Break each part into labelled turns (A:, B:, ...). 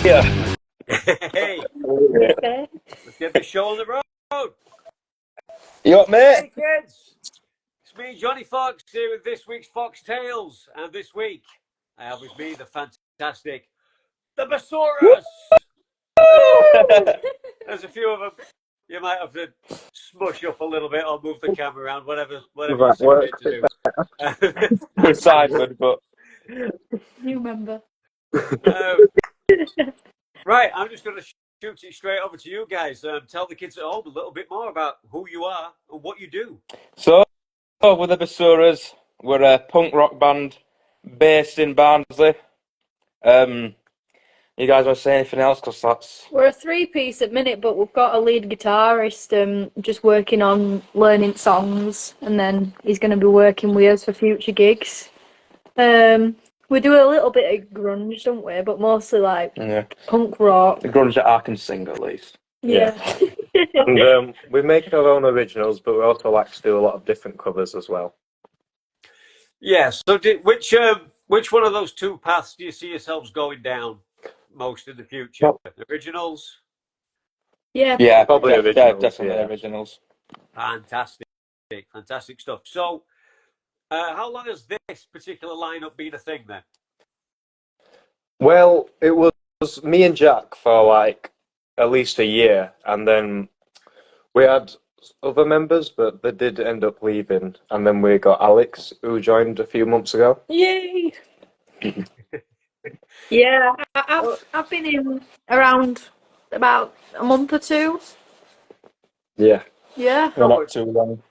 A: Yeah.
B: Hey,
C: Okay.
B: let's get the show on the road.
A: You up,
B: Hey,
A: mate?
B: kids. It's me, Johnny Foxx, here with this week's Fox Tales. And this week, I have with me the fantastic, the Basuras. There's a few of them. You might have to smush up a little bit or move the camera around, whatever you see fit to do.
A: We're sideways, but
C: New member.
B: Right, I'm just going to shoot it straight over to you guys. Tell the kids at home a little bit more about who you are and what you do.
A: so we're the Basuras. We're a punk rock band based in Barnsley. You guys want to say anything else? Because that's
C: We're a three-piece at minute, but we've got a lead guitarist just working on learning songs, and then he's going to be working with us for future gigs. We do a little bit of grunge, don't we? But mostly like punk rock.
A: the grunge that I can sing at least.
C: Yeah.
D: And we make our own originals, but we also like to do a lot of different covers as well.
B: Yeah. So, which one of those two paths do you see yourselves going down most in the future? Originals.
C: Yeah.
D: Probably originals,
A: definitely
D: yeah.
A: originals.
B: Fantastic stuff. So, how long has this particular lineup been a thing then?
D: Well, it was me and Jack for like at least a year, and then we had other members, but they did end up leaving, and then we got Alex, who joined a few months ago.
C: Yay! Yeah, I've been in around about a month or two.
D: Yeah.
C: Yeah.
A: We're not too long.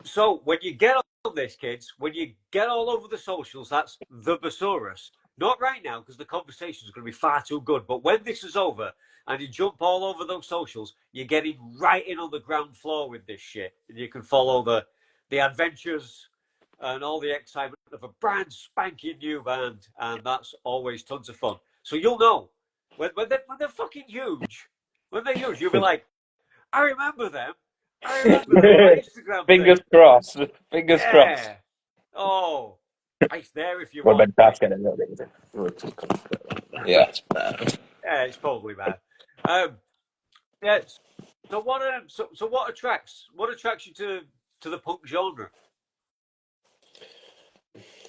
B: So, when you get on this, kids, when you get all over the socials, that's the Basuras. Not right now, because the conversation is going to be far too good. But when this is over and you jump all over those socials, you're getting right in on the ground floor with this shit. And you can follow the adventures and all the excitement of a brand spanking new band. And that's always tons of fun. So you'll know. When they're fucking huge, when they're huge, you'll be like, I remember them. I remember them on my Instagram
A: Fingers
B: thing.
A: crossed. Fingers crossed.
B: Yeah. Oh, it's there if you
A: We're
B: want.
A: Yeah.
B: Yeah, it's probably bad. Yeah. So what attracts you to the punk genre?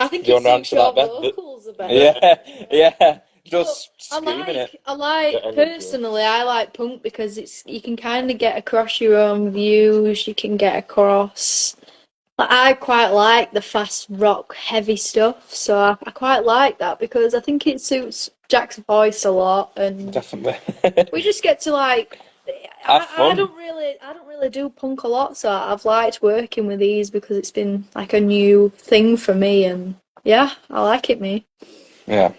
C: I think
A: Do you
C: it
A: want to
C: suits your
A: answer that, Ben?
C: vocals a bit.
A: Yeah.
C: But
A: Just screaming it.
C: I like personally, I like punk because you can kind of get across your own views. You can get across. Like, I quite like the fast rock, heavy stuff, so I quite like that because I think it suits Jack's voice a lot, and
A: Definitely.
C: we just get to like.
A: Have
C: I
A: fun.
C: don't really do punk a lot, so I've liked working with these because it's been like a new thing for me, and yeah, I like it, me.
A: Yeah.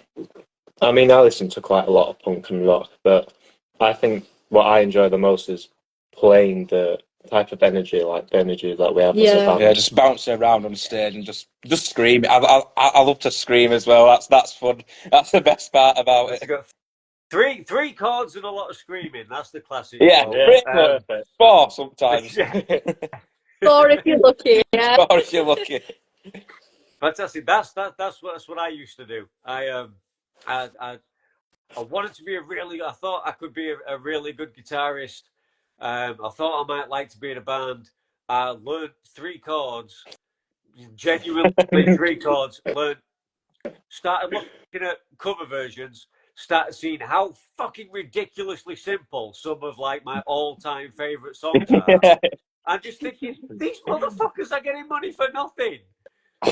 D: I mean, I listen to quite a lot of punk and rock, but I think what I enjoy the most is playing the type of energy, like the energy that we have as a band.
A: Yeah, just bouncing around on stage and just scream. I love to scream as well. That's fun. That's the best part about it.
B: Got three chords and a lot of screaming. That's the classic.
A: Yeah,
D: Perfect.
A: 4 sometimes.
C: 4 if you're lucky. Yeah.
A: 4 if you're lucky.
B: Fantastic. That's what I used to do. I wanted to be I thought I could be a really good guitarist. I thought I might like to be in a band. I learned 3 chords, genuinely 3 chords. Started looking at cover versions. Started seeing how fucking ridiculously simple some of like my all-time favorite songs are. I'm just thinking, these motherfuckers are getting money for nothing.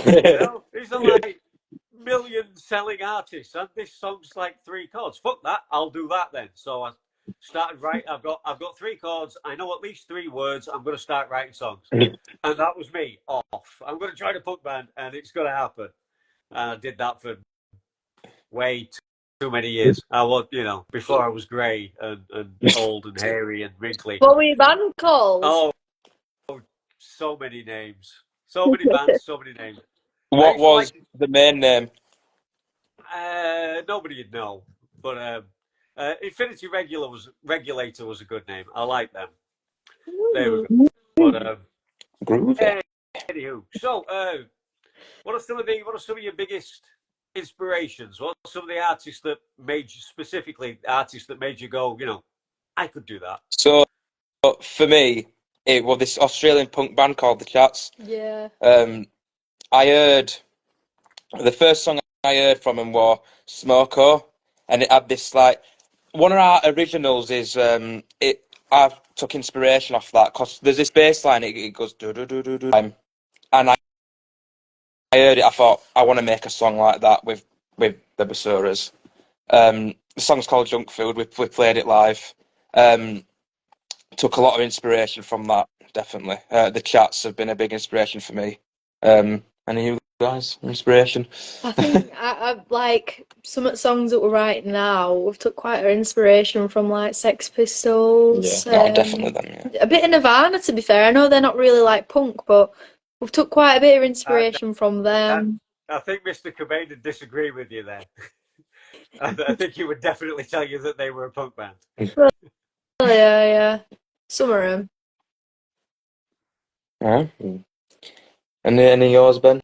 B: You know, these are like million-selling artists, and this song's like 3 chords. Fuck that, I'll do that then. So I started writing. I've got 3 chords. I know at least 3 words. I'm going to start writing songs, and that was me off. I'm going to try to punk band, and it's going to happen. And I did that for way too many years. I was, before I was grey and old and hairy and wrinkly.
C: What were your band called?
B: Oh, so many names. So many bands, so many names.
A: What was the main name?
B: Nobody'd know. But Infinity Regulator was a good name. I like them. They were good. But
A: Groovy.
B: anywho, so what are some of your biggest inspirations? What are some of the artists that made you, specifically artists that made you go, I could do that?
A: So for me, it was this Australian punk band called The Chats.
C: Yeah.
A: I heard the first song I heard from them was Smoko, and it had this like one of our originals is it. I took inspiration off that because there's this bass line. It goes do do do do do, and I heard it. I thought I want to make a song like that with the Basuras. The song's called Junk Food. We played it live. Took a lot of inspiration from that. Definitely, the Chats have been a big inspiration for me. Any of you guys inspiration?
C: I think I like some of the songs that we're writing now. We've took quite our inspiration from like Sex Pistols.
A: Oh, definitely them. Yeah.
C: A bit of Nirvana, to be fair. I know they're not really like punk, but we've took quite a bit of inspiration from them.
B: I think Mr. Cobain would disagree with you there. I think he would definitely tell you that they were a punk band.
C: Oh, yeah. Some of them.
A: Yeah. And any yours, Ben?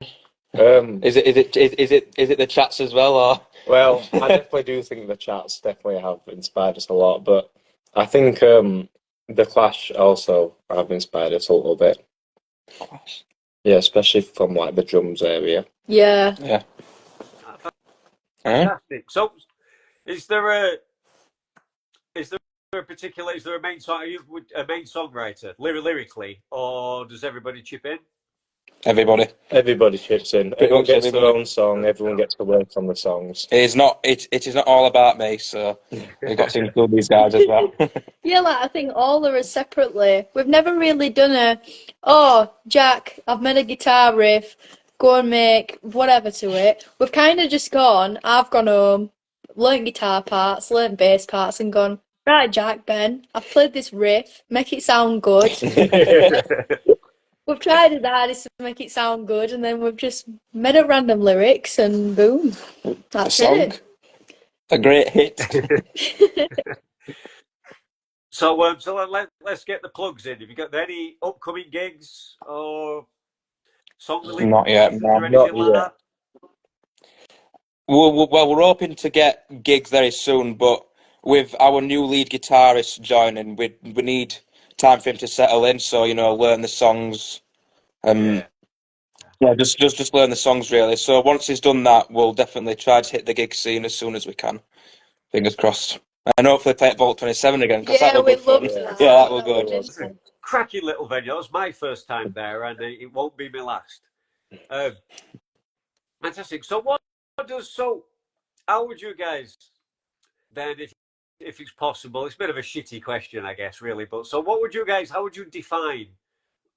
A: Is it the Chats as well, or?
D: Well, I definitely do think the Chats definitely have inspired us a lot, but I think the Clash also have inspired us a little bit. Yeah, especially from like the drums area.
C: Yeah.
A: Yeah.
B: Fantastic. So, is there a particular? Is there a main song? Are you a main songwriter, lyrically, or does everybody chip in?
D: Everybody chips in.
A: Pretty
D: Everyone
A: much
D: gets their
A: everybody.
D: own song. Everyone gets to work on the songs.
A: It is not all about me, so we've got to include these guys as well.
C: Yeah, like I think all of us separately. We've never really done oh, Jack, I've made a guitar riff, go and make whatever to it. We've kind of just I've gone home, learnt guitar parts, learnt bass parts, and gone, right, Jack, Ben, I've played this riff, make it sound good. We've tried our hardest to make it sound good, and then we've just made up random lyrics, and boom, that's it.
A: A great hit.
B: So let's get the plugs in. Have you got any upcoming gigs or song releases?
A: Not yet, no.
B: Or anything like that?
A: Well, we're hoping to get gigs very soon, but with our new lead guitarist joining, we need time for him to settle in. So learn the songs. Yeah, just learn the songs really. So once he's done that, we'll definitely try to hit the gig scene as soon as we can. Fingers crossed. And hopefully play at Vault 27 again, because that will be fun.
C: That.
A: Yeah, that will good.
B: It's a cracking little venue. It was my first time there, and it won't be my last. Fantastic. So how would you guys then, if it's possible, it's a bit of a shitty question, I guess, really, but so how would you define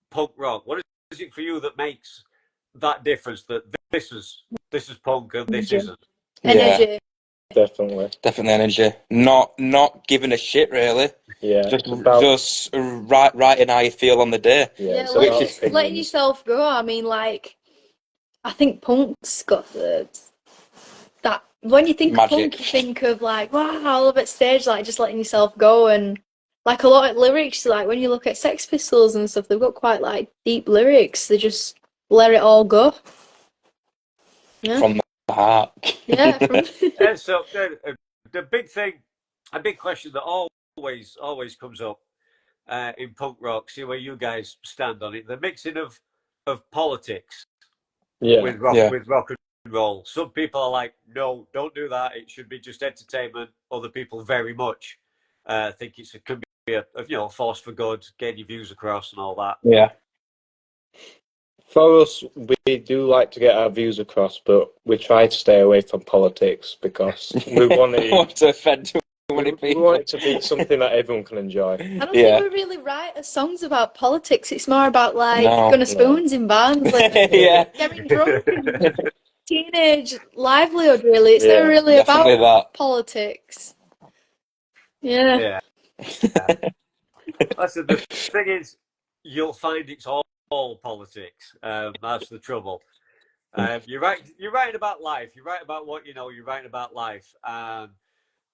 B: punk rock? What is it for you that makes that difference, that this is punk and this isn't?
C: Energy.
A: Yeah,
D: Definitely
A: energy. Not giving a shit really.
D: Yeah.
A: Just writing how you feel on the day.
C: Yeah, letting yourself go. I mean, like, I think punk's got that. When you think
A: Magic.
C: of punk, you think of like, wow, I love it stage, like just letting yourself go, and like a lot of lyrics. Like when you look at Sex Pistols and stuff, they've got quite like deep lyrics. They just let it all go. Yeah.
A: From the heart.
C: Yeah.
B: So the big thing, a big question that always comes up in punk rock, see where you guys stand on it, the mixing of politics with rock and roll. Some people are like, no, don't do that. It should be just entertainment. Other people very much think it could be a force for good, getting your views across and all that.
A: Yeah.
D: For us, we do like to get our views across, but we try to stay away from politics because we want
A: to offend too many people.
D: We want it to be something that everyone can enjoy.
C: I don't think we really write songs about politics. It's more about like Gunner Spoons in bands, like getting drunk, and teenage livelihood. Really, it's not really about politics. Yeah.
B: Listen, the thing is, you'll find it's all politics. That's the trouble. You're writing about life. You're writing about what you know. You're writing about life.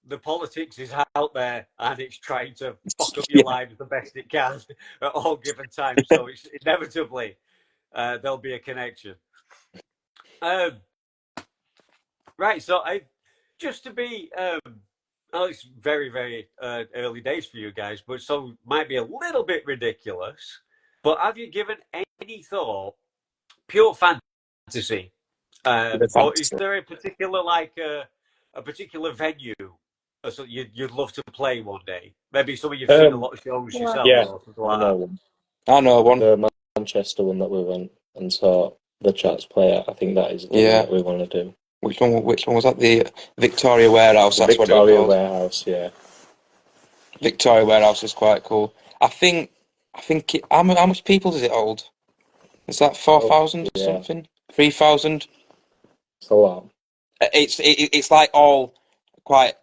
B: The politics is out there, and it's trying to fuck up your lives the best it can at all given times. So it's inevitably there'll be a connection. Right. So just to be, oh, it's very, very early days for you guys, but so might be a little bit ridiculous. But have you given any thought, pure fantasy,
A: The
B: or is
A: fantasy.
B: there a particular a particular venue or something you'd love to play one day? Maybe some of you've seen a lot of shows
C: Wow.
B: yourself
D: Yeah,
B: or something
D: I
B: like
D: know
B: that.
D: one.
A: I know one.
D: The Manchester one that we went and saw the Chats play at. I think that is the one
A: Yeah.
D: that we want to do.
A: Which one? Which one was that? The Victoria Warehouse.
D: The
A: That's what it was
D: Victoria
A: called.
D: Warehouse, yeah.
A: Victoria Warehouse is quite cool. How much people does it hold? Is that 4,000 or
D: Yeah,
A: something? 3,000?
D: it's a lot.
A: It's like all quite.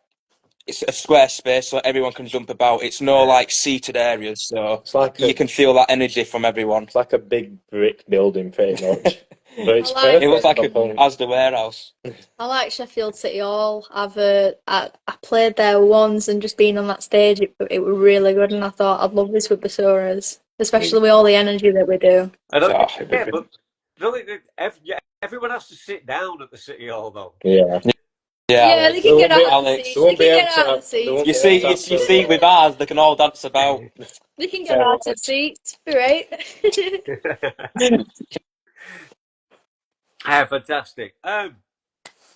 A: It's a square space so everyone can jump about. It's no
B: Yeah.
A: like seated areas, so
D: It's like
A: you can feel that energy from everyone.
D: it's like a big brick building, pretty much. But it's
C: I like
A: It looks
D: perfect
A: like
D: for
A: an
D: punk.
A: Asda warehouse.
C: I like Sheffield City Hall. I played there once and just being on that stage, it was really good. And I thought I'd love this with Basuras, especially with all the energy that we do.
B: I don't,
A: Oh,
B: yeah, but really, everyone has to sit down at the City Hall, though.
D: Yeah.
A: yeah,
C: Yeah, they
A: Alex.
C: can get out of the
A: Alex.
C: seats.
D: They
C: They
D: won't be
C: can
D: able
C: get
D: to
C: out of the
D: have, they
C: seats.
D: won't
A: You
D: be able
A: see,
D: to
A: you,
D: have
A: you see,
D: the
A: with ours, they can all dance about.
C: They can get out of the seats. Right?
B: Fantastic.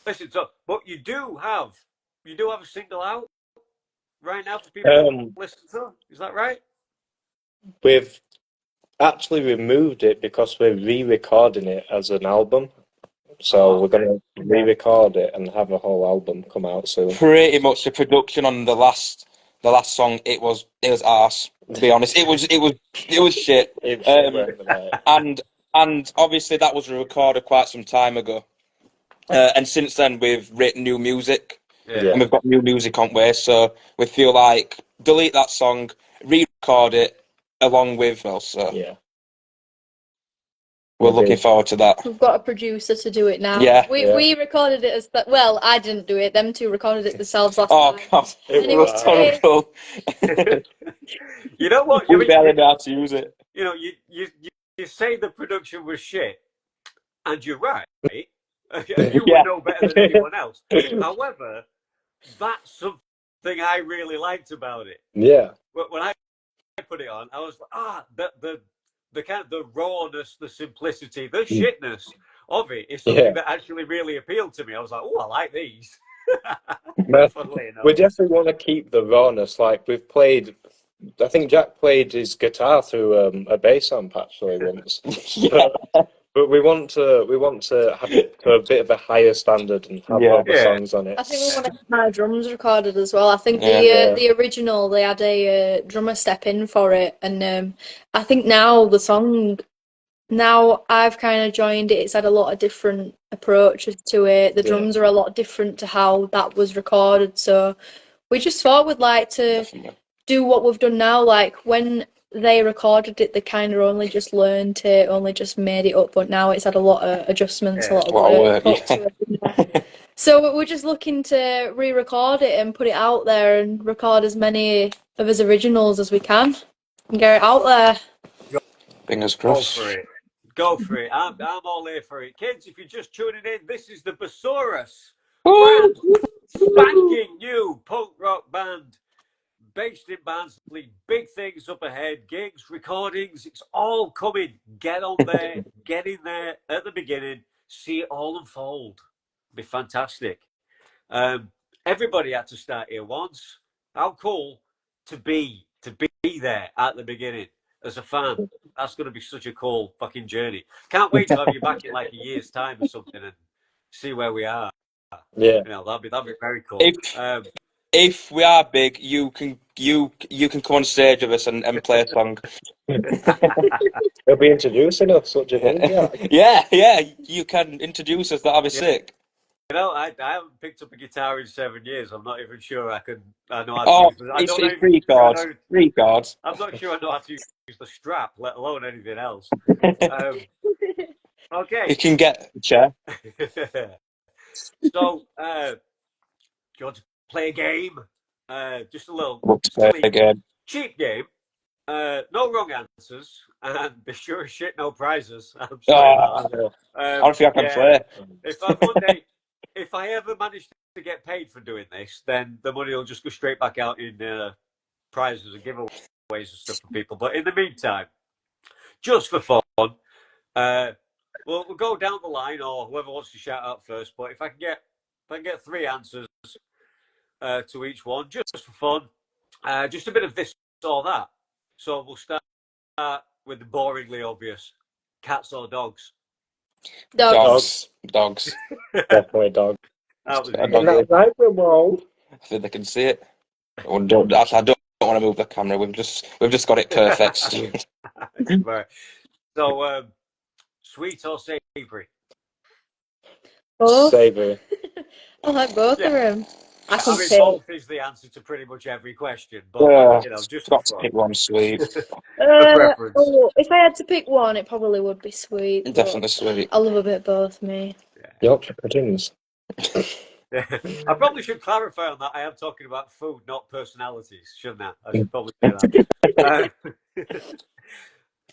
B: Listen, so but you do have a single out right now for people to listen to. Is that right?
D: we've actually removed it because we're re-recording it as an album. So we're
B: Okay.
D: gonna re-record it and have a whole album come out soon.
A: Pretty much the production on the last song. It was arse. To be honest, it was shit.
D: It
A: Um,
D: weren't right.
A: and obviously that was recorded quite some time ago. And since then we've written new music
B: Yeah.
A: and we've got new music on way. So we feel like delete that song, re-record it along with. Well, so
D: Yeah.
A: we're looking forward to that.
C: We've got a producer to do it now.
A: Yeah.
C: We recorded it as well. I didn't do it. Them two recorded it themselves last
A: Oh
C: time.
A: God,
D: It
C: And
A: it
C: it
A: was
C: was
D: was
A: terrible.
B: You know what? I
A: We
B: mean,
A: barely know how to use it.
B: you know, you say the production was shit, and you're right, and you would
A: Yeah.
B: know better than anyone else. However, that's something I really liked about it.
D: Yeah.
B: When I put it on, I was like, the kind of the rawness, the simplicity, the shitness of it is something
D: Yeah.
B: that actually really appealed to me. I was like, oh, I like these.
D: But
B: Funnily enough.
D: we definitely want to keep the rawness. Like we've played, I think Jack played his guitar through a bass amp actually once.
A: Yeah.
D: But we want to have it to a bit of a higher standard and have
A: Yeah.
D: all the
B: Yeah.
D: songs on it.
C: I think we want to have our drums recorded as well. I think
A: Yeah.
C: the original they had a drummer step in for it, and I think now the song now I've kind of joined it. It's had a lot of different approaches to it. The
D: Yeah.
C: drums are a lot different to how that was recorded. So we just thought we'd like to
A: Definitely.
C: do what we've done now. Like when they recorded it, they kind of only just learned it, only just made it up. But now it's had a lot of adjustments, a lot of
A: A lot of
C: work
A: work,
C: put to it. So we're just looking to re-record it and put it out there and record as many of his originals as we can and get it out there.
A: Fingers
B: Go
A: crossed.
B: for it. Go for it. I'm all here for it. Kids, if you're just tuning in, this is the Basuras brand spanking new punk rock band based in Barnsley. Big things up ahead, gigs, recordings, it's all coming. Get on there, get in there at the beginning, see it all unfold. Be fantastic. Everybody had to start here once. How cool to be there at the beginning as a fan. That's going to be such a cool fucking journey. Can't wait to have you back in like a year's time or something and see where we are.
D: Yeah.
B: You know, that'd be very cool.
A: If we are big, you can come on stage with us and play a song.
D: They'll be introducing us. What do you think? Yeah.
A: Yeah, you can introduce us. That'll be sick.
B: You know, I haven't picked up a guitar in 7 years. I'm not even sure I know how to
A: Oh,
B: use it. I
A: it's
B: don't even
A: three
B: sure I
A: chords.
B: know,
A: 3 chords.
B: I'm not sure I know how to use the strap, let alone anything else. Okay.
A: You can get a chair.
B: So, do you want to play a game? Just a little
A: We'll play
B: silly,
A: again.
B: cheap game. No wrong answers, and be sure as shit no prizes. I'm
A: Oh,
B: sorry about that.
A: I don't think I can play.
B: If if I ever manage to get paid for doing this, then the money will just go straight back out in prizes and giveaways and stuff for people. But in the meantime, just for fun, we'll go down the line, or whoever wants to shout out first. But if I can get 3 answers to each one, just for fun, just a bit of this or that. So we'll start with the boringly obvious: cats or dogs.
C: Dogs.
A: Dogs.
D: Definitely dog.
B: That was
A: I
B: easy.
A: don't
D: And that's right, world.
A: I think they can see it. I don't want to move the camera. We've just got it perfect.
B: So, sweet or savoury?
C: Both.
D: Savoury.
C: I like both
B: Yeah.
C: of them. I
B: I
C: can
B: mean,
C: pick.
B: both is the answer to pretty much every question, but just
A: got
B: for
A: to
B: fun.
A: pick one sweet.
B: A preference.
C: If I had to pick one, it probably would be sweet. but
A: Definitely sweet.
C: I love a bit of both, me.
D: Yorkshire puddings.
B: I probably should clarify on that. I am talking about food, not personalities, shouldn't I? I should probably say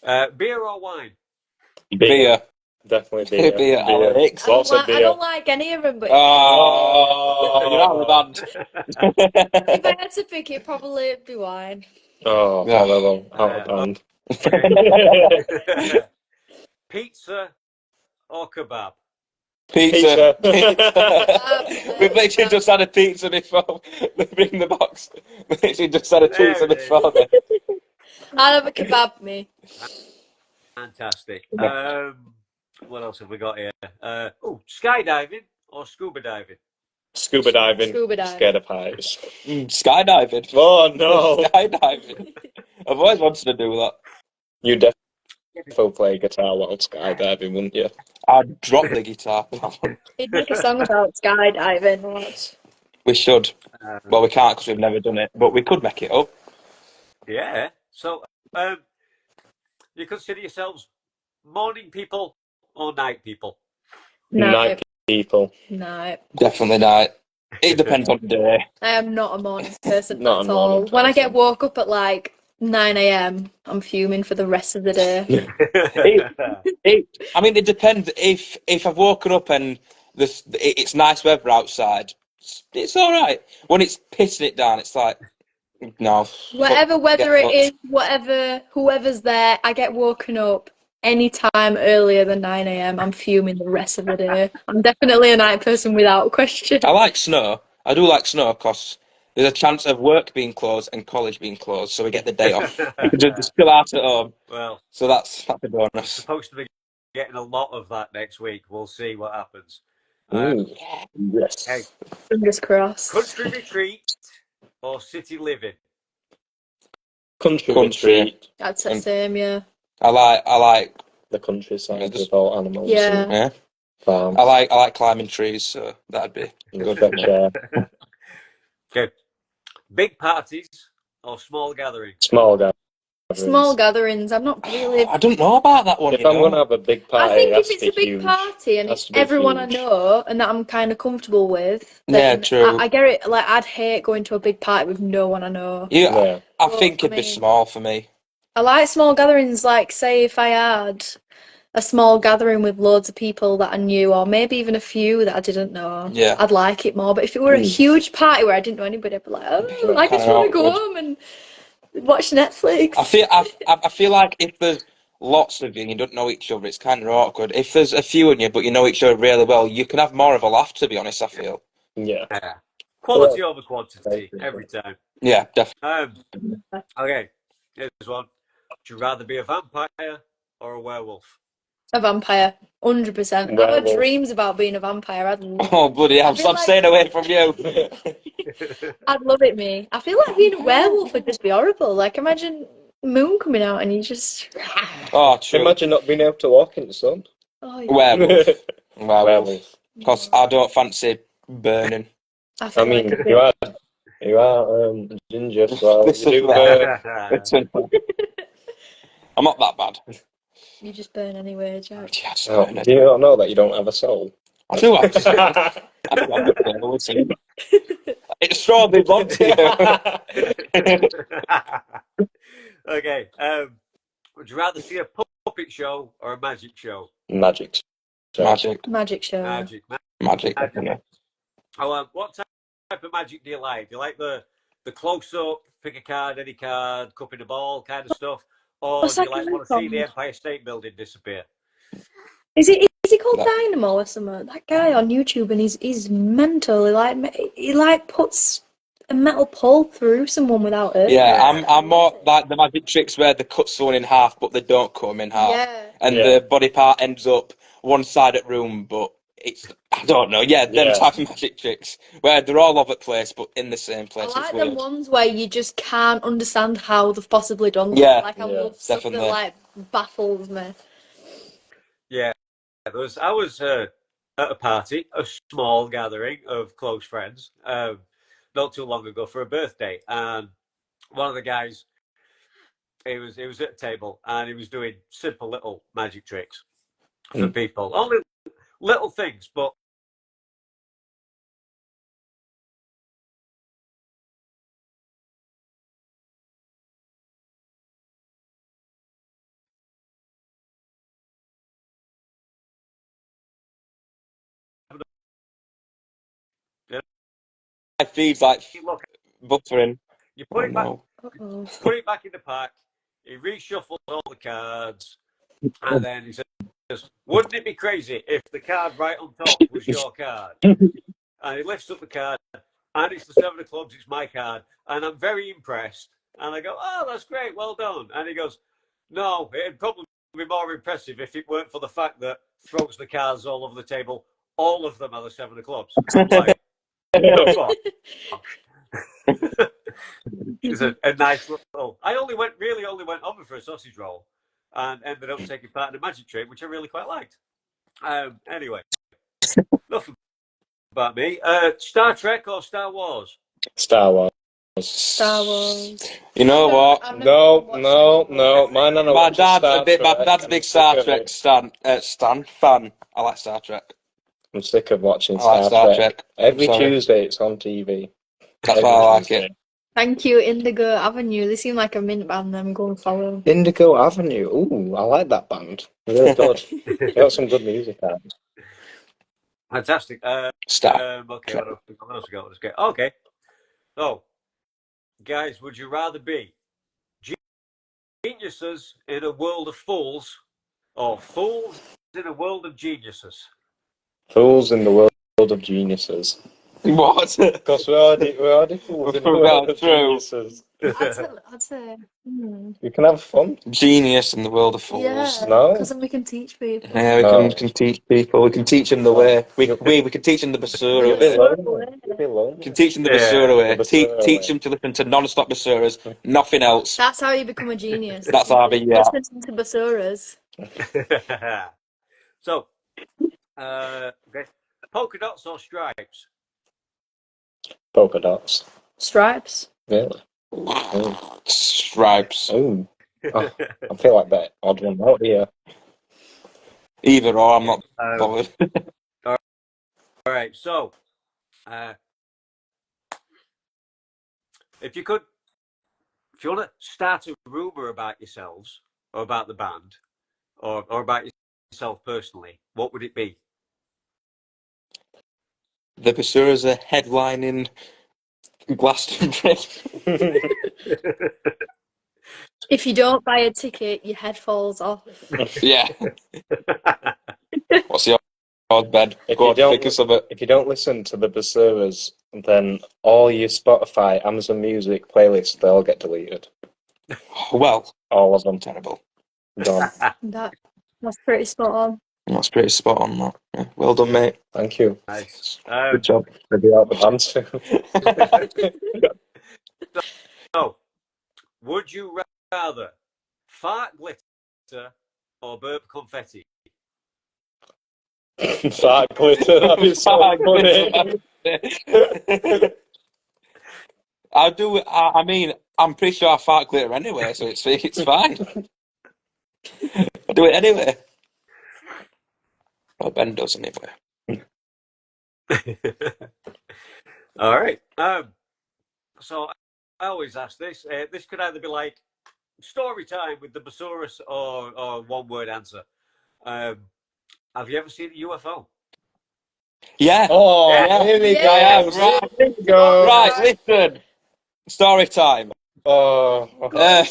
B: that. Beer or wine?
A: Beer.
D: Definitely beer.
A: Beer, Alex.
D: Lots of
C: I
D: beer.
C: don't like any of them, but
A: Oh, you're out of the
C: if I
A: band.
C: had to pick it, probably it'd be wine.
D: Oh,
A: Yeah.
D: no. Out of band.
B: Pizza or kebab?
A: Pizza. We've literally
C: Pizza.
A: just had a pizza before. They bring the box. We literally just had a pizza
B: There it is.
A: before.
C: I'd have a kebab, me.
B: Fantastic. What else have we got here? Skydiving or scuba diving?
D: Scuba diving.
C: Scuba diving.
D: Scared of heights.
A: Skydiving.
D: Oh, no.
A: Skydiving. I've always wanted to do that.
D: You definitely play guitar while skydiving, wouldn't you?
A: I'd drop the guitar.
C: He'd make a song about skydiving. What?
A: We should. Well, we can't because we've never done it, but we could make it up.
B: Yeah. So, you consider yourselves morning people or night people?
D: Night people.
C: No.
A: Definitely night. It depends on the day.
C: I am not a morning person
D: Not
C: at
D: a
C: all.
D: morning
C: When I
D: person.
C: get woke up at like 9 a.m., I'm fuming for the rest of the day.
A: I mean, it depends. If I've woken up and it's nice weather outside, it's all right. When it's pissing it down, it's like, no.
C: Whatever weather
A: Get
C: it is, whoever's there, I get woken up any time earlier than 9 a.m. I'm fuming the rest of the day. I'm definitely a night person without question.
A: I like snow. I do like snow because there's a chance of work being closed and college being closed, so we get the day off. You can just chill out at home.
B: Well,
A: So that's a bonus.
B: supposed to be getting a lot of that next week. We'll see what happens.
D: Yes.
B: Hey,
C: Fingers crossed.
B: country retreat or city living?
D: Country
A: Country.
D: retreat.
C: That's the same, yeah.
A: I like
D: The countryside
A: just-
D: with all animals
C: Yeah.
D: and
A: yeah.
D: farms.
A: I like climbing trees, so that'd be good.
D: Fresh air.
B: Okay. Big parties or small gatherings?
D: Small gatherings.
C: Small gatherings. I'm not really.
A: I don't know about that one.
D: If I'm going to have a big party,
C: I think
D: it has
C: if it's
D: to
C: a
D: be
C: big
D: huge.
C: party and
D: Has
C: it's
D: to be
C: everyone I
D: huge.
C: know and that I'm kind of comfortable with,
A: Yeah,
C: then
A: true.
C: I get it. Like, I'd hate going to a big party with no one I know.
A: Yeah,
D: Yeah.
A: I
C: Well,
A: think
C: I
A: it'd be
C: mean-
A: small for me.
C: I like small gatherings, like, say, if I had a small gathering with loads of people that I knew, or maybe even a few that I didn't know,
A: Yeah.
C: I'd like it more. But if it were a huge party where I didn't know anybody, I'd be like, oh, I just
A: Kinda
C: want to go
A: awkward.
C: home and watch Netflix.
A: I feel like if there's lots of you and you don't know each other, it's kind of awkward. If there's a few in you but you know each other really well, you can have more of a laugh. To be honest, I feel.
D: Yeah.
B: Quality over quantity every time.
A: Yeah, definitely.
B: Okay, here's one. Would you rather be a vampire or a werewolf?
C: A vampire, 100%. I've had
D: Werewolf.
C: dreams about being a vampire. I'd love
A: Oh bloody hell!
C: I feel
A: I'm
C: like-
A: staying away from you.
C: I'd love it, me. I feel like being a werewolf would just be horrible. Like, imagine moon coming out and you just.
A: Oh, true.
D: Imagine not being able to walk in the sun.
C: Oh, yeah.
A: Werewolf.
D: Werewolf.
A: Because I don't fancy burning.
C: I feel
D: I mean,
C: like a bit-
D: you are ginger, so
A: This
D: you
A: is
D: do
A: that. I'm not that bad.
C: you just burn anyway, Jack.
A: Yes,
D: Oh,
A: burning.
D: do you not know that you don't have a soul?
A: I do have to say. I do have to say, we'll see. It's strawberry blonde to you.
B: Okay. Would you rather see a puppet show or a magic show?
D: Magic.
A: Magic.
C: Magic show.
B: Magic.
A: Magic. Definitely.
B: What type of magic do you like? Do you like the close up, pick a card, any card, cup in the ball kind of stuff, or
C: What's
B: do you
C: that
B: like
C: guy
B: want to see the
C: called?
B: Empire State Building disappear?
C: Is he called
A: No.
C: Dynamo or something? That guy on YouTube, and he's mental. He puts a metal pole through someone without hurting.
A: Yeah,
B: Yeah.
A: I'm more like the magic tricks where they cut someone in half, but they don't cut them in half,
C: Yeah.
A: and
D: Yeah.
A: the body part ends up one side of the room, but it's I don't know. Yeah, them
D: Yeah.
A: type of magic tricks where they're all over the place, but in the same
C: I
A: place. It's
C: like them
A: weird.
C: ones where you just can't understand how they've possibly done that.
A: Yeah,
C: Like I
D: Yeah,
C: love stuff that
A: definitely.
C: like baffles me.
B: Yeah. I was at a party, a small gathering of close friends, not too long ago for a birthday, and one of the guys, he was at a table and he was doing simple little magic tricks for people, only little things, but
A: My feed's like
B: look,
A: buttering.
B: you
A: Oh no.
B: put it back in the pack. He reshuffles all the cards, and then he says, "Wouldn't it be crazy if the card right on top was your card?" And he lifts up the card, and it's the seven of clubs. It's my card, and I'm very impressed. And I go, "Oh, that's great, well done." And he goes, "No, it'd probably be more impressive if it weren't for the fact that throws the cards all over the table. All of them are the seven of clubs." And I'm like, "The fuck." It's a nice little. I only went over for a sausage roll, and ended up taking part in a magic trick, which I really quite liked. Anyway, enough about me. Star Trek or Star Wars?
D: Star Wars.
C: Star Wars.
A: You know what?
C: I've never
D: No,
C: watched
D: no,
C: any
D: no.
C: books.
D: My nana
A: My
D: watches
A: dad's
D: Star
A: my
D: Trek.
A: dad's a
D: I'm
A: big
D: sick
A: Star
D: of
A: Trek
D: it.
A: fan. I like Star Trek.
D: I'm sick of watching
A: I like
D: Star
A: Star
D: Trek.
A: Trek. I'm
D: Every
A: sorry.
D: Tuesday it's on TV.
A: That's
D: Every
A: why I like
D: Tuesday.
A: it.
C: Thank you, Indigo Avenue. They seem like a mint band. I'm going to follow.
D: Indigo Avenue. Ooh, I like that band. Really good. They got some good music out.
B: Fantastic.
A: Star
B: Okay,
A: Trek.
B: what else we got? Let's get. Okay. So, guys, would you rather be geniuses in a world of fools or fools in a world of geniuses?
D: Fools in the world of geniuses.
A: What?
D: Because we're already fools in the world of
A: True.
D: geniuses.
C: I'd say,
D: You can have fun.
A: Genius in the world of fools.
C: yeah,
D: No.
C: because then we can teach people.
A: Yeah, we
D: No.
A: can teach people. We can teach them the way. We can teach them the Basura
D: You'll be
A: way.
D: lonely. You'll be
A: We
D: lonely.
A: can teach them the
B: Yeah.
A: Basura way.
D: The Basura
A: Teach
D: way.
A: them to listen to non-stop Basuras, nothing else.
C: That's how you become a genius.
A: That's how I be. Yeah.
C: Listen to Basuras.
B: So, okay. Polka dots or stripes?
D: Polka dots.
C: Stripes.
D: Really?
A: Stripes.
D: Oh. Oh, I feel like that odd one out here.
A: Either or, I'm not bothered.
B: All right. So, if you want to start a rumor about yourselves or about the band or about yourself personally, what would it be?
A: The Basuras are headlining Glastonbury.
C: If you don't buy a ticket, your head falls off.
A: Yeah. What's the odd bed?
D: If
A: Go
D: you
A: on,
D: don't-
A: think of something.
D: If you don't listen to the Basuras, then all your Spotify, Amazon Music playlists, they'll get deleted.
A: Well,
D: All of them.
A: terrible.
D: Gone.
C: That's pretty spot on.
A: That's pretty spot on, that. Yeah. Well done, mate.
D: Thank you.
B: Nice.
A: Good job.
D: Maybe out the band soon.
B: So, would you rather fart glitter or burp confetti?
D: Fart glitter, that'd be so funny.
A: I do. I mean, I'm pretty sure I fart glitter anyway, so it's fine. I do it anyway. Well, Ben does anyway.
B: All right. So I always ask this. This could either be like story time with the Basuras or one word answer. Have you ever seen a UFO?
A: Yeah.
D: Oh,
B: Yeah.
D: here we
C: Yeah.
D: go.
A: I am.
D: Here
A: Right.
D: we go.
A: Right. Listen. Story time.
D: Oh,
C: Go on.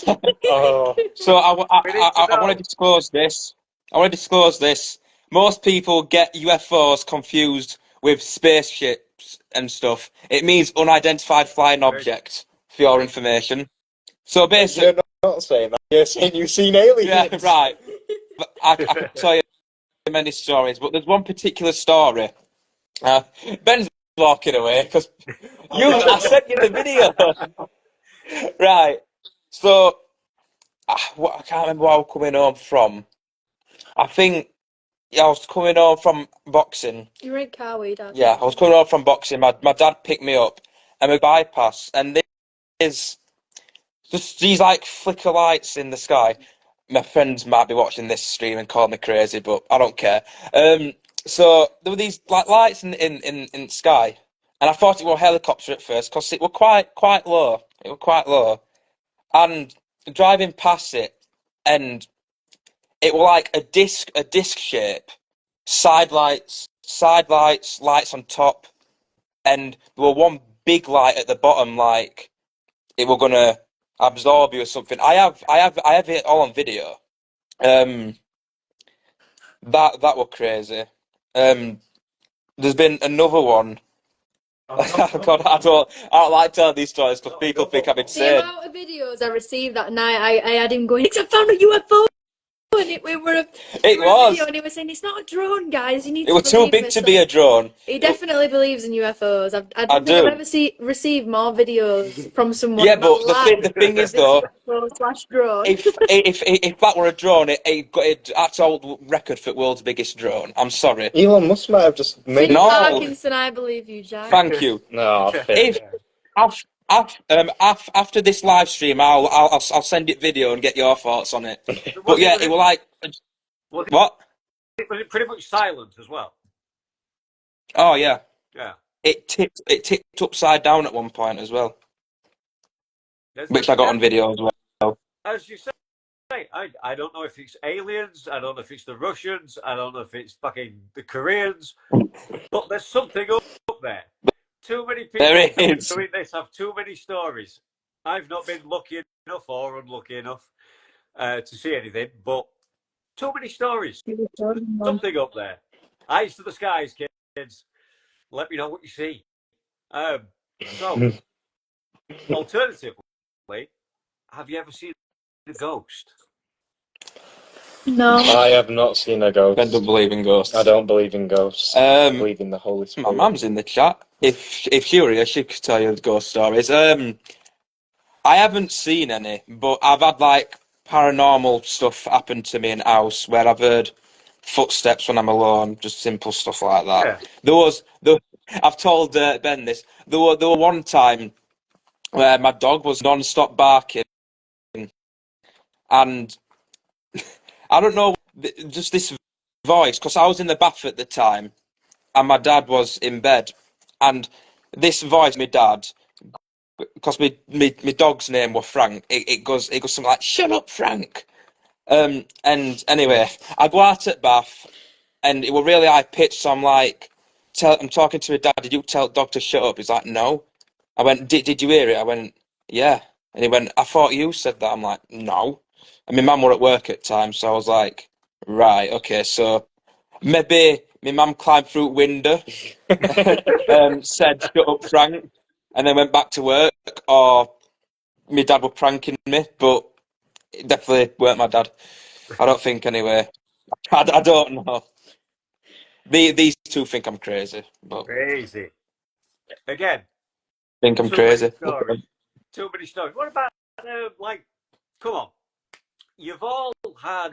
D: oh.
A: So
B: We need to
A: I want
B: know.
A: to disclose this. I want to disclose this. Most people get UFOs confused with spaceships and stuff. It means unidentified flying object, for your information. So basically,
D: You're not saying that. You're saying you've seen
A: yeah,
D: aliens.
A: right. But I could tell you many stories, but there's one particular story. Ben's walking away because I sent you the video. Right. So I can't remember where I was coming home from. I think I was coming home from boxing.
C: You were in Carweed, Dad.
A: Yeah, I was coming home from boxing. My dad picked me up and we bypass, and there's just these like flicker lights in the sky. My friends might be watching this stream and call me crazy, but I don't care. So there were these like lights in the sky, and I thought it was a helicopter at first because it were quite low. It were quite low, and driving past it, and it were like a disc shape, lights on top, and there were one big light at the bottom, like it were gonna absorb you or something. I have it all on video. Um, that were crazy. There's been another one. God, I don't like telling these stories because people think I'm
C: The
A: insane.
C: amount of videos I received that night, I had him going, I found a UFO! And
A: It
C: we were a
A: was.
C: video, and he was saying, it's not a drone, guys, you need
A: It
C: to
A: was too
C: believe
A: big
C: me.
A: to
C: So
A: be a drone.
C: he definitely believes in UFOs. I
A: I
C: don't think I've
A: do.
C: ever received more videos from someone
A: Yeah,
C: in my
A: but
C: life
A: the thing
C: than
A: is
C: this
A: though,
C: UFO slash drone.
A: if that were a drone, that's old record for world's biggest drone. I'm sorry.
D: Elon Musk might have just made
C: Think
D: it.
A: No.
C: Parkinson, I believe you, Jack.
A: Thank you.
D: No,
A: If after this live stream, I'll send it video and get your thoughts on it. But
B: Was
A: yeah,
B: it,
A: it was like
B: was
A: what?
B: was it pretty much silent as well?
A: Oh yeah,
B: Yeah.
A: it tipped upside down at one point as well, which I got on
B: There's,
A: video as well.
B: as you say, I don't know if it's aliens, I don't know if it's the Russians, I don't know if it's fucking the Koreans, but there's something up there. Too many people
A: There is.
B: doing this have too many stories. I've not been lucky enough or unlucky enough to see anything, but too many stories. There's something up there. Eyes to the skies, kids. Let me know what you see. So, alternatively, have you ever seen a ghost?
C: No.
D: I have not seen a ghost.
A: Ben don't believe in ghosts.
D: I don't believe in ghosts. I
A: Um,
D: believe in the Holy
A: my
D: Spirit.
A: mum's in the chat. If she were here, she could tell you the ghost stories. I haven't seen any, but I've had like paranormal stuff happen to me in house where I've heard footsteps when I'm alone, just simple stuff like that.
B: Yeah.
A: I've told Ben this. There were one time where my dog was non-stop barking, and I don't know, just this voice, because I was in the bath at the time, and my dad was in bed, and this voice, my dad, because my dog's name was Frank, it goes something like, "Shut up, Frank." And anyway, I go out at bath, and it was really high pitched, so I'm like, I'm talking to my dad, "Did you tell dog to shut up?" He's like, "No." I went, Did you hear it?" I went, "Yeah." And he went, "I thought you said that." I'm like, "No." And my mum were at work at the time, so I was like, right, okay, so maybe my mum climbed through the window, said, "Shut up, Frank," and then went back to work, or my dad were pranking me, but it definitely weren't my dad. I don't think anyway. I don't know. These two think I'm crazy, but
B: Crazy. Again,
A: think I'm
B: too many
A: crazy.
B: stories. Too many stories. What about, like, come on. You've all had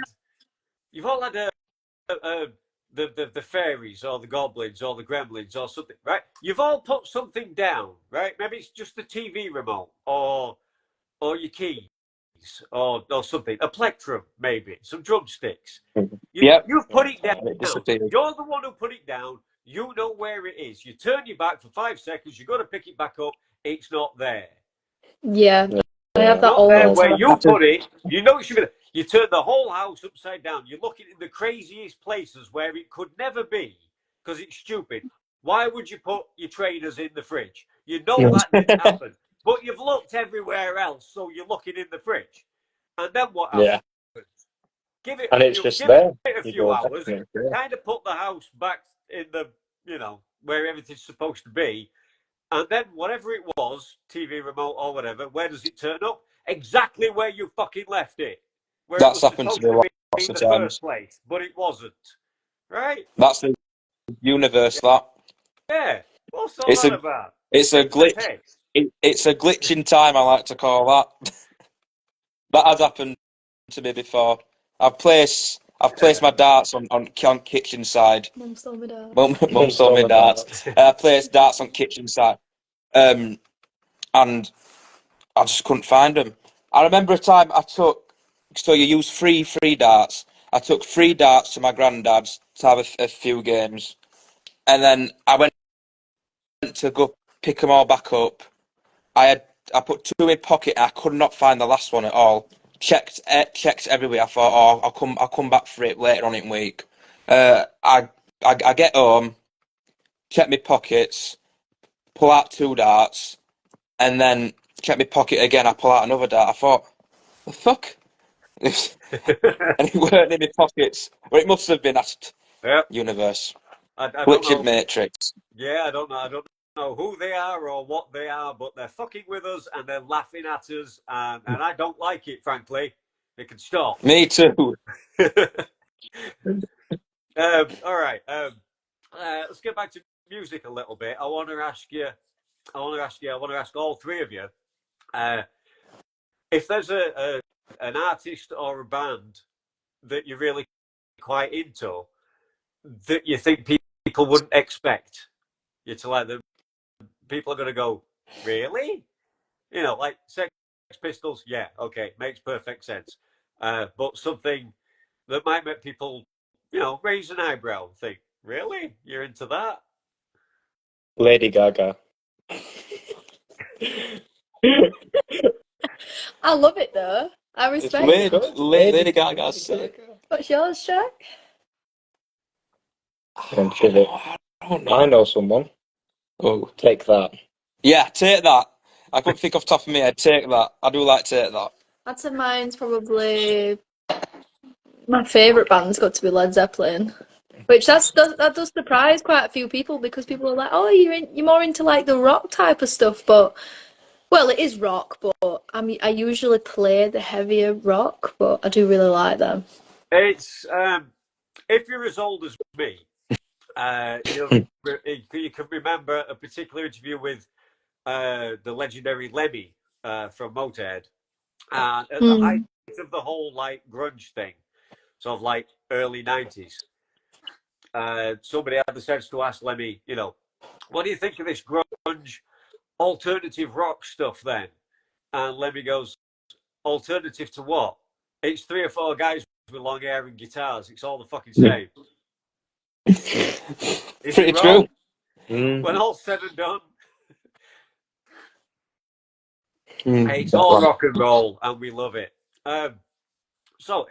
B: the fairies or the goblins or the gremlins or something, right? You've all put something down, right? Maybe it's just the TV remote or your keys or something, a plectrum, maybe some drumsticks.
A: Yep.
B: You've put it down.
A: And it disappeared.
B: You're the one who put it down. You know where it is. You turn your back for 5 seconds. You got to pick it back up. It's not there.
C: Yeah, I have that
B: Not
C: all
B: there
C: the
B: where
C: time.
B: you put it. You know it should be. You turn the whole house upside down. You're looking in the craziest places where it could never be because it's stupid. Why would you put your trainers in the fridge? You know that didn't happen. But you've looked everywhere else, so you're looking in the fridge. And then what happens?
D: Yeah,
B: Give it
D: and it's just there.
B: a
D: You
B: few
D: go
B: hours,
D: back and it's there.
B: kind of put the house back in the, where everything's supposed to be. And then whatever it was, TV remote or whatever, where does it turn up? Exactly where you fucking left it. Where it
A: That's
B: was
A: happened to
B: supposed
A: me
B: to be
A: lots
B: in
A: of
B: the
A: times.
B: first place, but it wasn't. Right?
A: That's the universe. That
B: Yeah. What's all
A: it's
B: that
A: a
B: about?
A: it's a
B: Fix the
A: glitch.
B: piss.
A: It's a glitch in time. I like to call that. That has happened to me before. I've placed my darts on kitchen side.
C: Mum stole my dad.
A: Mum stole me darts. I placed darts on kitchen side, and I just couldn't find them. I remember a time I took. So you use free darts. I took 3 darts to my granddad's to have a few games, and then I went to go pick them all back up. I put 2 in my pocket. And I could not find the last one at all. Checked everywhere. I thought, oh, I'll come back for it later on in the week. I get home, check my pockets, pull out 2 darts, and then check my pocket again. I pull out another dart. I thought, the fuck, and it weren't in my pockets. Well, it must have been that
B: Yep.
A: universe.
B: I don't
A: Glitching
B: know.
A: matrix.
B: Yeah, I don't know. I don't know who they are or what they are, but they're fucking with us and they're laughing at us, and I don't like it, frankly. They can stop.
A: Me too.
B: All right. Let's get back to music a little bit. I want to ask all 3 of you, if there's an artist or a band that you're really quite into, that you think people wouldn't expect you to like them, people are going to go, really? Like Sex Pistols, yeah, okay, makes perfect sense. But something that might make people, raise an eyebrow, think, really? You're into that?
D: Lady Gaga.
C: I love it though. I
A: It's
C: respect
A: weird.
C: it.
A: Lady Gaga's sick.
C: What's yours, Jack?
A: I don't know.
D: I know someone.
A: Oh,
D: Take that.
A: yeah, take that. I couldn't think off the top of my head. Take that. I do like take that.
C: I'd say mine's probably my favourite band's got to be Led Zeppelin. Which that does surprise quite a few people because people are like, oh, you're more into like the rock type of stuff, but well, it is rock, but I usually play the heavier rock, but I do really like them.
B: It's if you're as old as me, you can remember a particular interview with the legendary Lemmy from Motorhead, and at the height of the whole like grunge thing, sort of like early '90s. Somebody had the sense to ask Lemmy, what do you think of this grunge alternative rock stuff then? And Lemmy goes, alternative to what? It's 3 or 4 guys with long hair and guitars. It's all the fucking same.
A: Pretty true.
B: When all's said and done, it's all rock and roll, and we love it. So,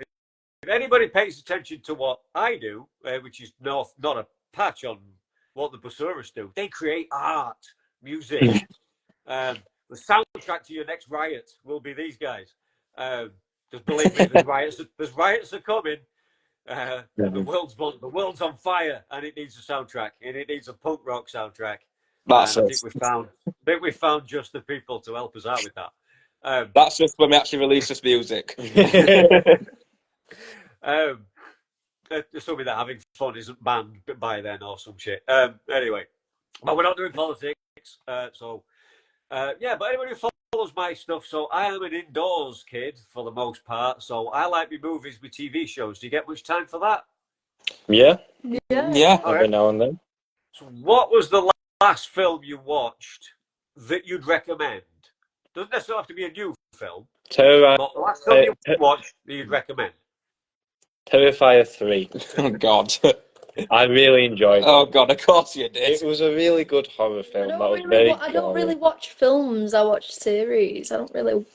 B: if anybody pays attention to what I do, which is not a patch on what the Basuras do, they create art, music. The soundtrack to your next riot will be these guys. Just believe me, there's riots are coming. The world's on fire, and it needs a soundtrack, and it needs a punk rock soundtrack.
A: That's
B: and I
A: it.
B: think we found just the people to help us out with that.
A: That's just when we actually release this music.
B: Something that having fun isn't banned by then or some shit. Anyway, but we're not doing politics, yeah. But anybody who follows my stuff, so I am an indoors kid for the most part. So I like my movies, my TV shows. Do you get much time for that?
D: Yeah.
A: Yeah.
D: Every now and then.
B: So what was the last film you watched that you'd recommend? Doesn't necessarily have to be a new film. But the last film you watched that you'd recommend?
D: Terrifier 3.
A: Oh God.
D: I really enjoyed it.
A: Oh God, of course you did.
D: It was a really good horror film.
C: I don't really watch films. I watch series. I don't really.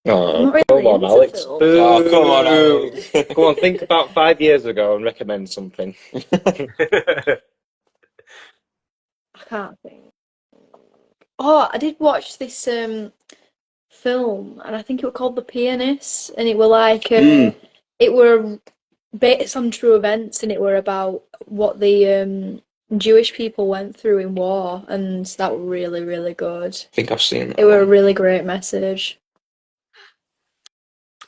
D: Oh,
C: I'm not really
D: come on,
C: into
D: Alex.
C: films.
A: Oh, come on, Alex.
D: Come on, think about 5 years ago and recommend something.
C: I can't think. Oh, I did watch this film, and I think it was called The Pianist, and it were like it were based on true events, and it were about what the Jewish people went through in war, and that were really, really good.
A: I think I've seen that.
C: It were a really great message.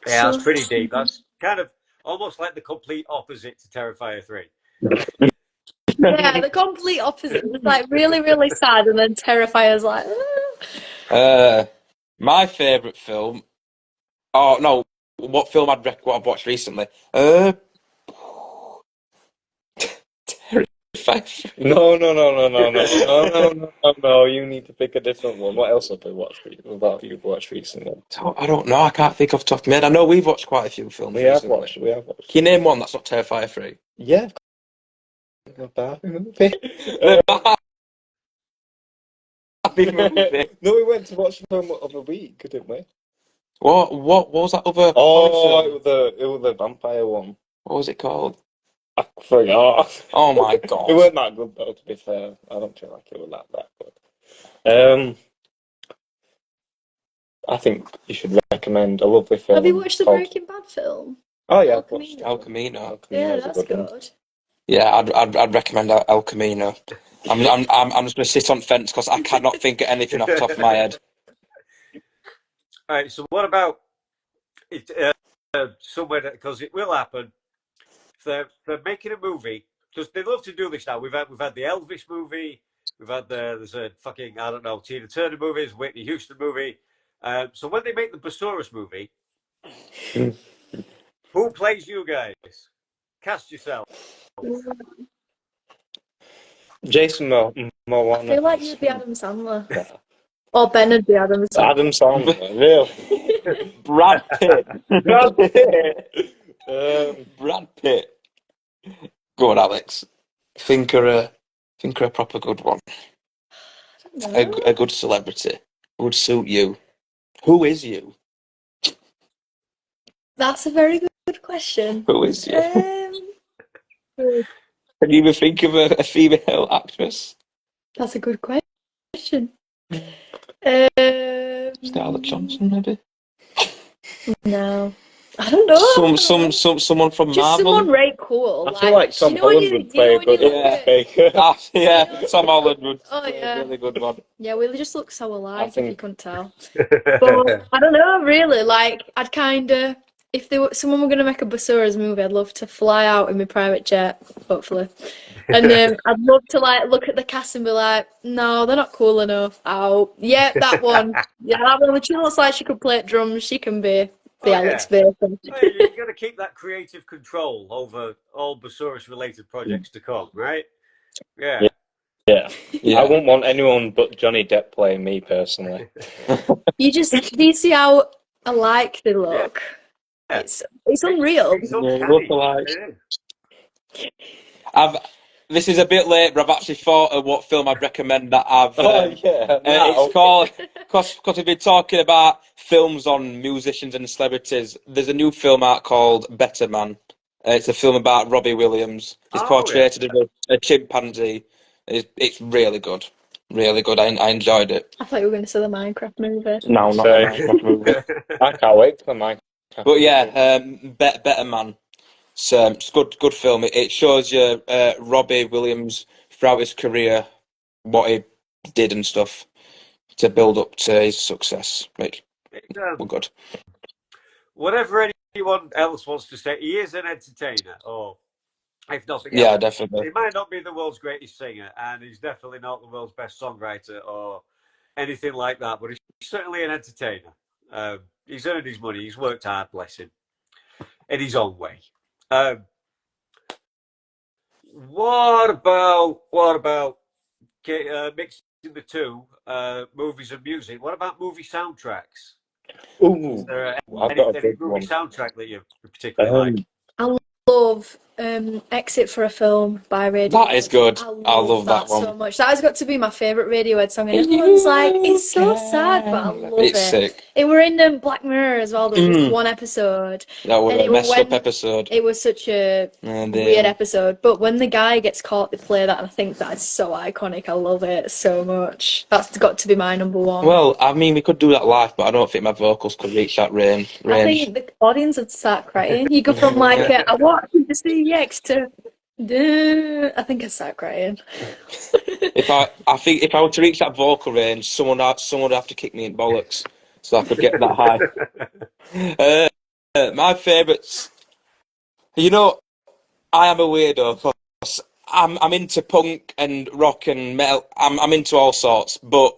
B: Yeah, that's
C: So,
B: pretty deep. That's kind of almost like the complete opposite to Terrifier 3.
C: yeah, the complete opposite. It's like really, really sad, and then Terrifier's like,
A: My favourite film. Oh no, what film what I've watched recently? Terrifier.
D: No. You need to pick a different one. What else have you've watched recently?
A: I don't know. I can't think off the top of my head. I know we've watched quite a few films
D: We have
A: recently.
D: watched.
A: Can you name one that's not Terrifier 3?
D: Yeah. A Barbie movie. No, we went to watch the film of the week, didn't we?
A: What was that other
D: Oh,
A: film?
D: it was the vampire one.
A: What was it called?
D: I forgot.
A: Oh my god.
D: It weren't that good though, to be fair. I don't feel like it was that good. I think you should recommend a lovely film.
C: have you watched the
D: called...
C: Breaking Bad film?
D: Oh yeah,
C: El
D: I've watched
A: El Camino.
D: El
C: Yeah,
D: Camino's a
C: that's
D: good one.
C: good.
A: Yeah, I'd recommend El Camino. I'm just gonna sit on the fence because I cannot think of anything off the top of my head.
B: All right, so what about it? Somewhere because it will happen. They're making a movie because they love to do this now. We've had the Elvis movie. We've had there's a fucking I don't know Tina Turner movies, Whitney Houston movie. So when they make the Basuras movie, who plays you guys? Cast yourself.
D: Jason Momoa.
C: I feel like you'd be Adam Sandler.
D: Yeah.
C: Or Ben would be Adam Sandler.
D: Adam Sandler, really?
A: Brad Pitt.
D: Brad Pitt.
A: Brad Pitt. Go on, Alex. Think of a proper good one. A good celebrity would suit you. Who is you?
C: That's a very good question.
A: Who is you? Can you even think of a female actress?
C: That's a good question.
A: Scarlett Johansson, maybe?
C: No. I don't know.
A: Someone from
C: Just
A: Marvel.
C: someone right cool.
D: I feel like Tom Holland would play a good Baker.
A: Tom Holland would play
C: yeah.
A: a really good one.
C: Yeah, we just look so alike if you couldn't tell.
B: But
C: But I don't know, really. Like, I'd kind of, if someone were going to make a Basuras movie, I'd love to fly out in my private jet, hopefully. And I'd love to like look at the cast and be like, no, they're not cool enough. Oh, yeah, that one. Yeah, that one. She looks like she could play drums. She can be Alex Bacon.
B: You've got to keep that creative control over all Basuras related projects to come, right? Yeah.
D: I wouldn't want anyone but Johnny Depp playing me personally.
C: Do you see how alike they look?
B: Yeah.
C: It's unreal.
A: Look alike. This is a bit late, but I've actually thought of what film I'd recommend that I've. It's called because we've been talking about films on musicians and celebrities. There's a new film out called Better Man. It's a film about Robbie Williams. He's portrayed as a chimpanzee. It's really good, really good. I enjoyed it.
C: I thought you were going to say the Minecraft movie.
A: No, not the Minecraft movie.
D: I can't wait for the Minecraft.
A: But yeah, Better Man. It's good film. It shows you Robbie Williams throughout his career, what he did and stuff to build up to his success. We're good.
B: Whatever anyone else wants to say, he is an entertainer, or if nothing else.
A: Yeah, definitely.
B: He might not be the world's greatest singer, and he's definitely not the world's best songwriter or anything like that, but he's certainly an entertainer. He's earned his money. He's worked hard, bless him, in his own way. What about mixing the two, movies and music? What about movie soundtracks?
D: Ooh,
B: Is there
D: I've got a
B: any
D: good
B: movie
D: one.
B: soundtrack that you particularly like?
C: I love Exit for a Film by Radiohead.
A: That is good.
C: I
A: I love that
C: so
A: one.
C: much. That has got to be my favourite Radiohead song, and everyone's like, it's so sad, but I love
A: It's
C: it.
A: sick.
C: It were in Black Mirror as well. There was this one episode,
A: That was
C: and
A: a
C: it were
A: messed up
C: when
A: episode.
C: it was such a
A: And
C: weird episode. But when the guy gets caught, they play that, and I think that's so iconic. I love it so much. That's got to be my number one.
A: well, I mean, we could do that live, but I don't think my vocals could reach that range.
C: I think the audience would start crying. You go from like I want you to see X to I think I'd start crying.
A: I think if I were to reach that vocal range, someone would have to kick me in bollocks so I could get that high. My favourites, you know, I am a weirdo because I'm into punk and rock and metal. I'm into all sorts, but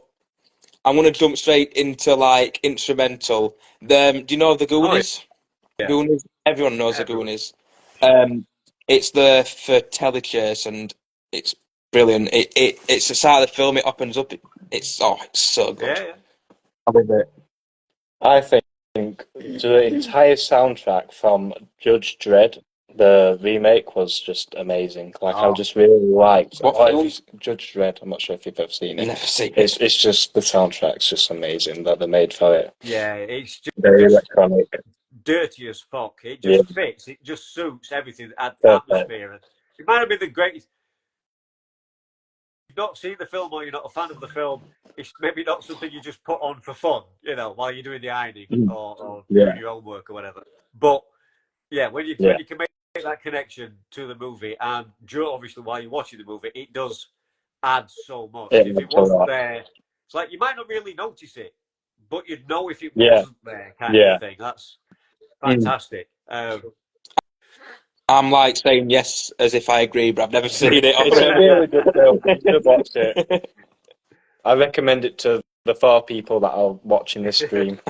A: I'm gonna jump straight into like instrumental. Do you know the Goonies?
B: Yeah.
A: Goonies. Everyone knows the
B: Everyone.
A: Goonies. It's the for Telechase and it's brilliant. It's the side of the film. It opens up. It's so good.
B: Yeah.
A: I love it.
D: I think the entire soundtrack from Judge Dredd, the remake, was just amazing. Like I
B: Oh.
D: just really liked.
A: What
D: Oh,
A: film?
D: Judge Dredd. I'm not sure if you've ever seen it.
A: Never seen it.
D: It's just the soundtrack's just amazing that they made for it.
B: Yeah, it's
D: Very
B: just
D: electronic.
B: dirty as fuck. It
D: Yeah,
B: just fits. It just suits everything.
D: perfect.
B: Atmosphere. It might have been the greatest. If you've not seen the film or you're not a fan of the film, it's maybe not something you just put on for fun, while you're doing the ironing or
D: Yeah.
B: doing your own work or whatever. But yeah, when you can make that connection to the movie, and obviously while you're watching the movie, it does add so much.
D: It
B: If
D: adds
B: it
D: a
B: wasn't
D: lot.
B: there, it's like you might not really notice it, but you'd know if it
D: Yeah.
B: wasn't there, kind
D: Yeah.
B: of thing. That's fantastic.
A: I'm like saying yes as if I agree, but I've never seen it.
D: It's a really good film. You should watch it. I recommend it to the 4 people that are watching this stream.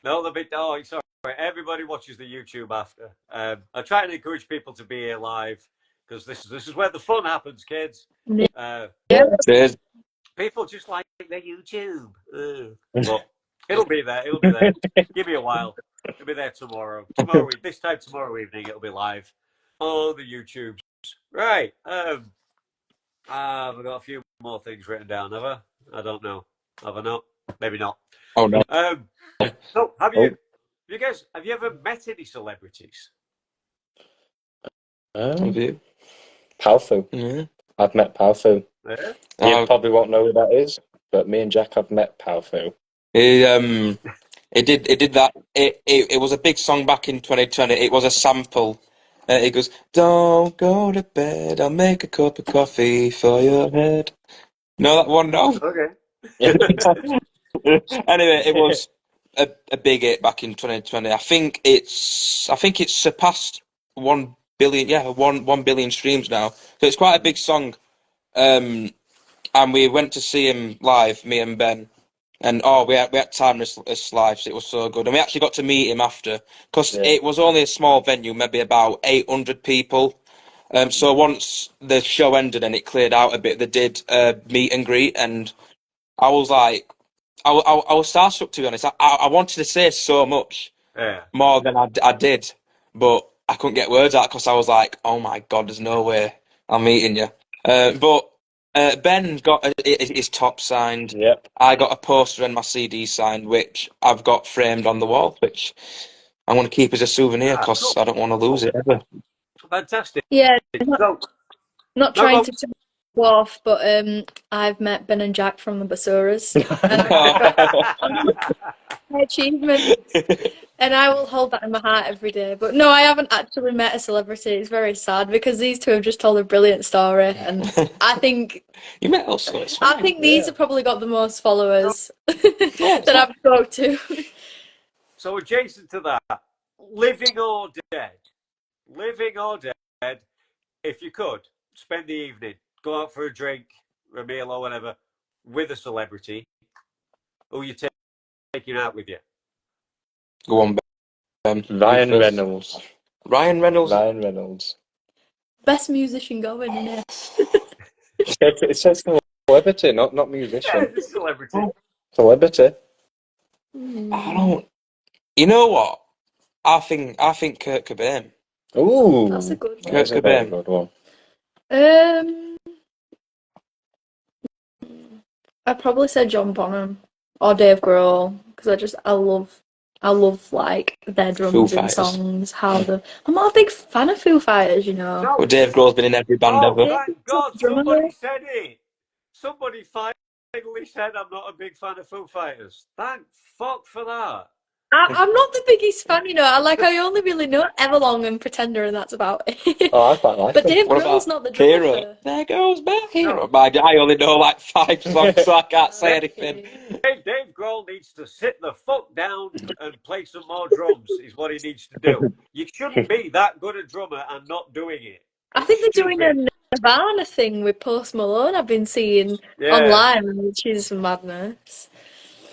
B: No, it's all right. Everybody watches the YouTube after. I try and encourage people to be here live because this is where the fun happens, kids.
A: Cheers.
B: People just like their YouTube. But it'll be there. It'll be there. Give me a while. It'll be there tomorrow. This time tomorrow evening, it'll be live on the YouTubes. Right. I've got a few more things written down. Have I? I don't know. Have I not? Maybe not.
A: Oh no.
B: So have you guys? Have you ever met any celebrities?
A: Have you?
D: Palfu.
A: Yeah.
D: I've met Palfu.
B: Yeah.
D: You probably won't know who that is, but me and Jack have met Palfu.
A: It did that. It was a big song back in 2020. It was a sample. It goes, "Don't go to bed. I'll make a cup of coffee for your head." No, that one. No.
B: Okay.
A: Anyway, it was a big hit back in 2020. I think it's surpassed 1 billion. Yeah, 1 billion streams now. So it's quite a big song. And we went to see him live, me and Ben. And we had timeless lives. It was so good, and we actually got to meet him after because it was only a small venue, maybe about 800 people. So once the show ended and it cleared out a bit, they did meet and greet, and I was like, I was starstruck, to be honest. I wanted to say so much more than I did, but I couldn't get words out because I was like, oh my God, there's no way I'm meeting you. But Ben got his top signed.
D: Yep.
A: I got a poster and my CD signed, which I've got framed on the wall, which I'm going to keep as a souvenir because I don't want to lose it ever.
B: Fantastic.
C: Yeah,
B: So,
C: not trying to turn you off, but I've met Ben and Jack from the Basuras, and my achievement, and I will hold that in my heart every day. But no, I haven't actually met a celebrity. It's very sad because these two have just told a brilliant story, and I think
A: You met also.
C: I think these have probably got the most followers that I've spoke to.
B: So adjacent to that, living or dead, if you could spend the evening, go out for a drink, a meal or whatever, with a celebrity, who you taking out with you?
A: Go on, Ben.
D: Ryan Reynolds.
A: Ryan Reynolds.
D: Ryan Reynolds.
C: Best musician going, isn't
D: It says celebrity, not musician.
B: Yeah, it's a celebrity.
D: Celebrity.
A: I don't. You know what? I think Kurt Cobain.
D: Ooh,
C: That's a good one.
D: that's a very good one.
C: I'd probably say John Bonham or Dave Grohl because I love like their
A: Foo
C: drums in
A: Fighters.
C: songs. I'm not a big fan of Foo Fighters, you know.
B: No.
A: Well, Dave Grohl's been in every band
B: Oh,
A: ever.
B: thank God
C: Drummer.
B: somebody said it. Somebody finally said I'm not a big fan of Foo Fighters. Thank fuck for that.
C: I'm not the biggest fan, you know. I only really know Everlong and Pretender, and that's about it.
D: Oh, I quite like
C: But
D: them.
C: Dave
A: What
C: Grohl's
A: about
C: not the drummer
A: Hero?
C: for.
A: There goes my hero.
B: No.
A: I only know like 5 songs, so I can't say anything.
C: Okay.
B: Dave Grohl needs to sit the fuck down and play some more drums, is what he needs to do. You shouldn't be that good a drummer and not doing it.
C: I
B: It's
C: think they're doing a
B: stupid.
C: Nirvana thing with Post Malone. I've been seeing
B: Yeah.
C: online, which is madness.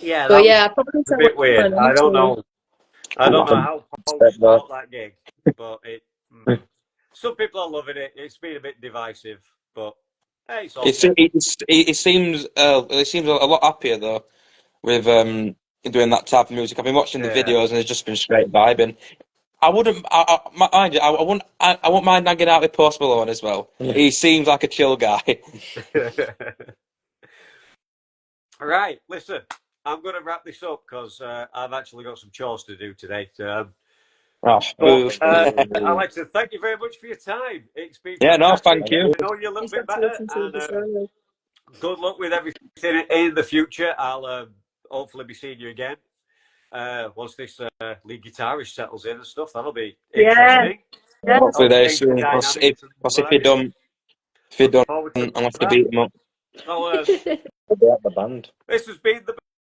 B: Yeah,
C: But
B: that was
C: yeah, I probably
B: a bit weird. I don't know. I don't know how Post bought that gig, but some people are loving it. It's been a bit divisive, but hey, it's all
A: It seems a lot happier though with doing that type of music. I've been watching the
B: Yeah.
A: videos and it's just been straight vibing. I wouldn't mind you. I wouldn't mind hanging out with Post Malone as well. He seems like a chill guy.
B: Right, listen, I'm going to wrap this up because I've actually got some chores to do today.
A: Oh,
B: But I'd like to thank you very much for your time. It's been
A: yeah, no,
B: fantastic.
A: thank you.
B: I know you a little
C: Just
B: bit
C: got to
B: better,
C: listen to this
B: and
C: early.
B: good luck with everything in the future. I'll hopefully be seeing you again once this lead guitarist settles in and stuff. That'll be interesting.
C: Yeah.
A: Hopefully
B: That'll
A: they
B: change the
A: soon. Plus,
B: dynamics and
A: if
B: what
A: he
B: have you.
A: don't,
B: Looking forward to
A: I'll have to
B: that.
A: beat him up.
B: So,
D: The band.
B: this has been the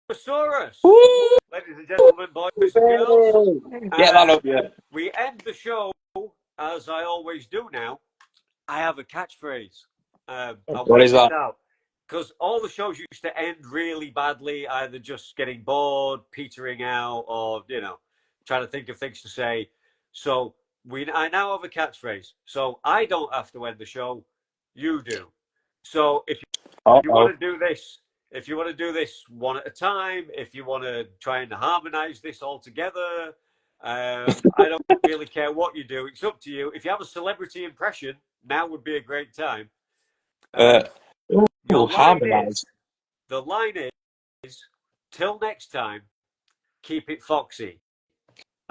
B: Basuras.
A: Woo!
B: Ladies and gentlemen, boys and girls.
A: Get that up, yeah.
B: We end the show as I always do now. I have a catchphrase. I
A: What is that?
B: out because all the shows used to end really badly, either just getting bored, petering out, or trying to think of things to say. So I now have a catchphrase. So I don't have to end the show. You do. So if you want to do this, one at a time, if you want to try and harmonize this all together, I don't really care what you do. It's up to you. If you have a celebrity impression, now would be a great time. Your line
A: harmonize.
B: the line is, till next time, keep it foxy.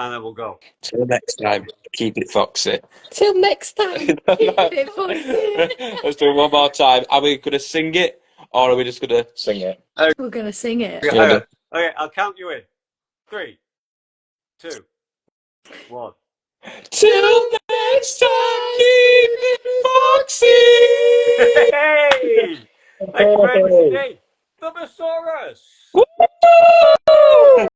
B: And then we'll go.
A: Till next time, keep it foxy.
C: Till next time. Keep it foxy.
A: Let's do it one more time. Are we going to sing it or are we just going to
D: Sing it.
C: We're gonna sing it.
A: Yeah.
B: Okay, I'll count you in. 3, 2, 1.
A: Till next time, keep it foxy.
B: Hey! Thank you very much indeed. The Basuras!
A: Woo!